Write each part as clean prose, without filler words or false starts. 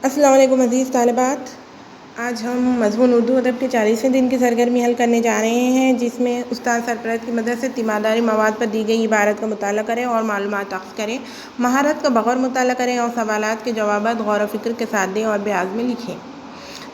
السلام علیکم عزیز طالبات، آج ہم مضمون اردو ادب کے 40ویں دن کی سرگرمی حل کرنے جا رہے ہیں، جس میں استاد سرپرست کی مدد سے تیمارداری مواد پر دی گئی عبارت کا مطالعہ کریں اور معلومات اخذ کریں، مہارت کا بغور مطالعہ کریں اور سوالات کے جوابات غور و فکر کے ساتھ دیں اور بیاض میں لکھیں۔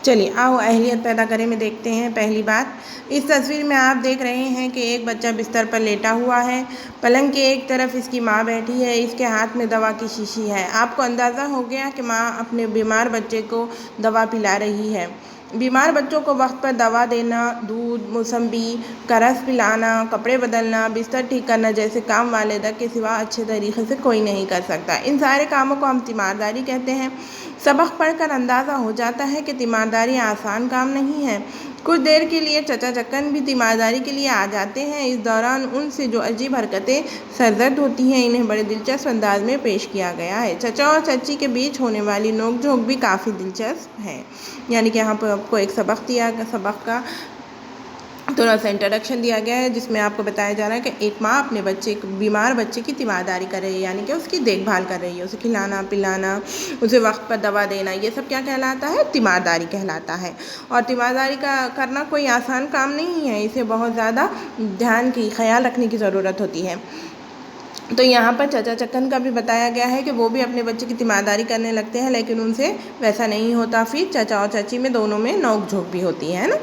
چلیے آؤ اہلیت پیدا کریں میں دیکھتے ہیں۔ پہلی بات، اس تصویر میں آپ دیکھ رہے ہیں کہ ایک بچہ بستر پر لیٹا ہوا ہے، پلنگ کے ایک طرف اس کی ماں بیٹھی ہے، اس کے ہاتھ میں دوا کی شیشی ہے۔ آپ کو اندازہ ہو گیا کہ ماں اپنے بیمار بچے کو دوا پلا رہی ہے۔ بیمار بچوں کو وقت پر دوا دینا، دودھ، موسمبی کا رس پلانا، کپڑے بدلنا، بستر ٹھیک کرنا جیسے کام والدہ کے سوا اچھے طریقے سے کوئی نہیں کر سکتا۔ ان سارے کاموں کو ہم تیمارداری کہتے ہیں۔ سبق پڑھ کر اندازہ ہو جاتا ہے کہ تیمارداری آسان کام نہیں ہے۔ کچھ دیر کے لیے چچا چکن بھی تیمارداری کے لیے آ جاتے ہیں۔ اس دوران ان سے جو عجیب حرکتیں سرزد ہوتی ہیں، انہیں بڑے دلچسپ انداز میں پیش کیا گیا ہے۔ چچا اور چچی کے بیچ ہونے والی نوک جھونک بھی کافی دلچسپ ہے۔ یعنی کہ یہاں پر آپ کو ایک سبق کا تھوڑا سا انٹروڈکشن دیا گیا ہے، جس میں آپ کو بتایا جا رہا ہے کہ ایک ماں اپنے بیمار بچے کی تیمارداری کر رہی ہے، یعنی کہ اس کی دیکھ بھال کر رہی ہے، اسے کھلانا پلانا، اسے وقت پر دوا دینا، یہ سب کیا کہلاتا ہے؟ تیمارداری کہلاتا ہے۔ اور تیمارداری کرنا کوئی آسان کام نہیں ہے، اسے بہت زیادہ خیال رکھنے کی ضرورت ہوتی ہے۔ تو یہاں پر چچا چکن کا بھی بتایا گیا ہے کہ وہ بھی اپنے بچے کی تیمارداری کرنے لگتے ہیں، لیکن ان سے ویسا نہیں ہوتا، پھر چچا اور چچی میں دونوں میں نوک جھونک بھی ہوتی ہے نا۔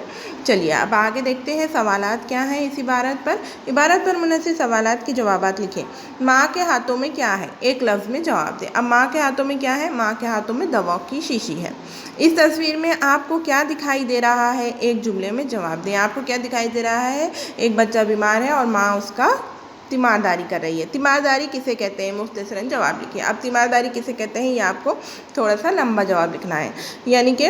چلیے اب آگے دیکھتے ہیں سوالات کیا ہیں اس عبارت پر منحصر سوالات کے جوابات لکھیں۔ ماں کے ہاتھوں میں کیا ہے؟ ایک لفظ میں جواب دیں۔ اب ماں کے ہاتھوں میں کیا ہے؟ ماں کے ہاتھوں میں دوا کی شیشی ہے۔ اس تصویر میں آپ کو کیا دکھائی دے رہا ہے؟ ایک جملے میں جواب دیں۔ آپ کو کیا دکھائی دے رہا ہے؟ ایک بچہ بیمار ہے اور ماں اس کا تیمارداری کر رہی ہے۔ تیمارداری کسے کہتے ہیں؟ مختصراً جواب لکھیے۔ اب تیمارداری کسے کہتے ہیں یہ آپ کو تھوڑا سا لمبا جواب لکھنا ہے، یعنی کہ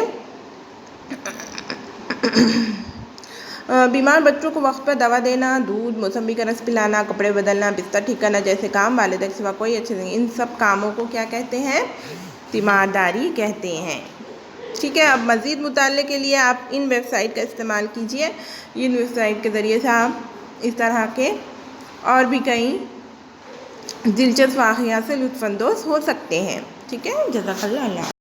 بیمار بچوں کو وقت پر دوا دینا، دودھ موسمبی کا رس پلانا، کپڑے بدلنا، بستر ٹھیک کرنا جیسے کام والدہ کے سوا کوئی اچھے نہیں، ان سب کاموں کو کیا کہتے ہیں؟ تیمارداری کہتے ہیں۔ ٹھیک ہے، اب مزید مطالعے کے لیے آپ ان ویب سائٹ کا استعمال کیجیے۔ ان ویب سائٹ کے ذریعے سے آپ اس طرح کے اور بھی کئی دلچسپ واقعات سے لطف اندوز ہو سکتے ہیں۔ ٹھیک ہے، جزاک اللہ۔